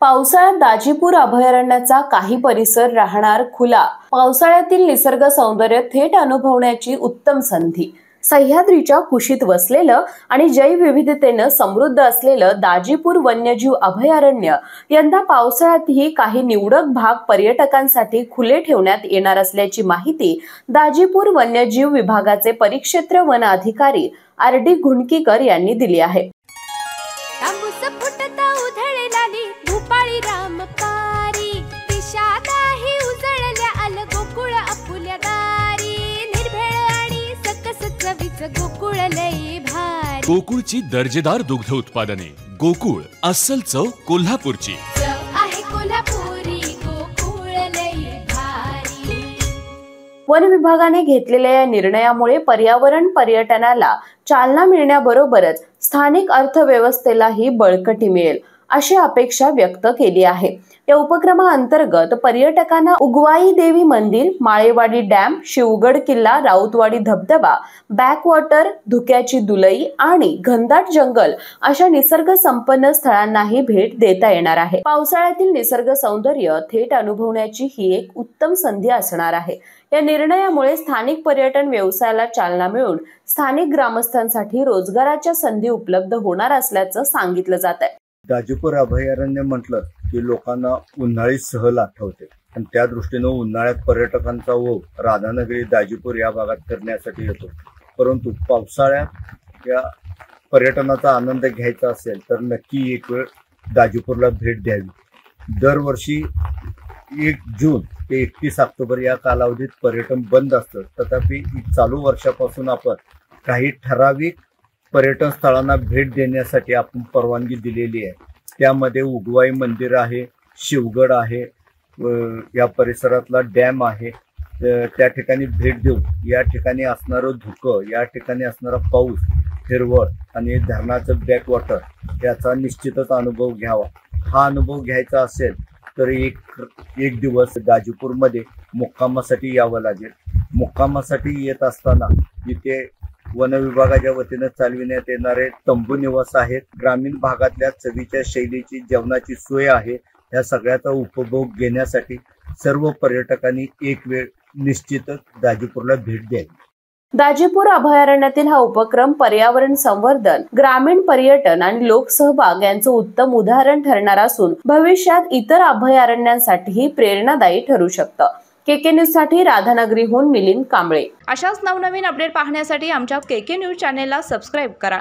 पावसाळ्यात दाजीपूर अभयारण्याचा काही परिसर राहणार खुला। पावसाळ्यातील निसर्ग सौंदर्य थेट अनुभवण्याची उत्तम संधी। सह्याद्रीच्या कुशीत वसलेलं आणि जैवविविधतेने समृद्ध असलेलं दाजीपूर वन्यजीव अभयारण्य यंदा पावसाळ्यातही काही निवडक भाग पर्यटकांसाठी खुले ठेवण्यात येणार असल्याची माहिती दाजीपूर वन्यजीव विभागाचे परिक्षेत्र वन अधिकारी RD घुणकीकर यांनी दिली आहे। भूपाळी रामपारी दिशादाही उजळल्या आल गोकुळ आपुल्या दारी निर्भेळ आणि सकस चवीच गोकुळ लई भारी। गोकुळची दर्जेदार दुग्ध उत्पादने। गोकुळ अस्सल चव कोल्हापूरची। आहे कोल्हापुरी गोकुळ लई भारी। वन विभागाने घेतलेल्या या निर्णयामुळे पर्यावरण पर्यटनाला चालना मिळण्याबरोबरच स्थानिक अर्थव्यवस्थेलाही बळकटी मिळेल अशी अपेक्षा व्यक्त केली आहे। या उपक्रमाअंतर्गत पर्यटकांना उगवाई देवी मंदिर, माळेवाडी डॅम, शिवगड किल्ला, राऊतवाडी धबधबा, बॅकवॉटर, धुक्याची दुलई आणि घनदाट जंगल अशा निसर्ग संपन्न स्थळांनाही भेट देता येणार आहे। पावसाळ्यातील निसर्ग सौंदर्य थेट अनुभवण्याची ही एक उत्तम संधी असणार आहे। या निर्णयामुळे स्थानिक पर्यटन व्यवसायाला चालना मिळून स्थानिक ग्रामस्थांसाठी रोजगाराच्या संधी उपलब्ध होणार असल्याचं सांगितलं जात आहे। दाजीपूर अभयारण्य म्हटलं की लोकांना उन्हाळी सहल आठवते आणि त्या दृष्टीने उन्हाळ्यात पर्यटकांचा ओघ राधानगरी दाजीपूर या भागात करण्यासाठी येतो। परंतु पावसाळ्यात या पर्यटनाचा आनंद घ्यायचा असेल तर नक्की एक वेळ दाजीपूरला भेट द्यावी। दरवर्षी 1 जून ते 31 ऑक्टोबर या कालावधीत पर्यटन बंद असतं, तथापि चालू वर्षापासून आपण काही ठराविक पर्यटन स्थळांना भेट देण्यासाठी आपण परवानगी दिलेली आहे। त्यामध्ये उगवाई मंदिर आहे, शिवगड आहे, या परिसरातला डॅम आहे, त्या ठिकाणी भेट देऊन या ठिकाणी असणारं धुकं, या ठिकाणी असणारा पाऊस, हिरवळ आणि धरणाचं बॅकवॉटर याचा निश्चितच अनुभव घ्यावा। हा अनुभव घ्यायचा असेल तर एक दिवस दाजीपूरमध्ये मुक्कामासाठी यावं लागेल। मुक्कामासाठी येत असताना इथे वन विभागाच्या वतीने चालविण्यात येणारे तंबू निवास आहेत। ग्रामीण भागातल्या चवीच्या शैलीची जेवणाची सोय आहे। या सगळ्याचा उपभोग घेण्यासाठी सर्व पर्यटकांनी एक वेळ निश्चितच दाजीपूरला भेट द्यावी। दाजीपूर अभयारण्यातील हा उपक्रम पर्यावरण संवर्धन, ग्रामीण पर्यटन आणि लोकसहभाग यांचं उत्तम उदाहरण ठरणार असून भविष्यात इतर अभयारण्यांसाठीही प्रेरणादायी ठरू शकतं। KK न्यूज साठी राधानगरीहून मिलिंद कांबळे। अशाच नवनवीन अपडेट पाहण्यासाठी आमच्या KK न्यूज चॅनेलला सबस्क्राईब करा।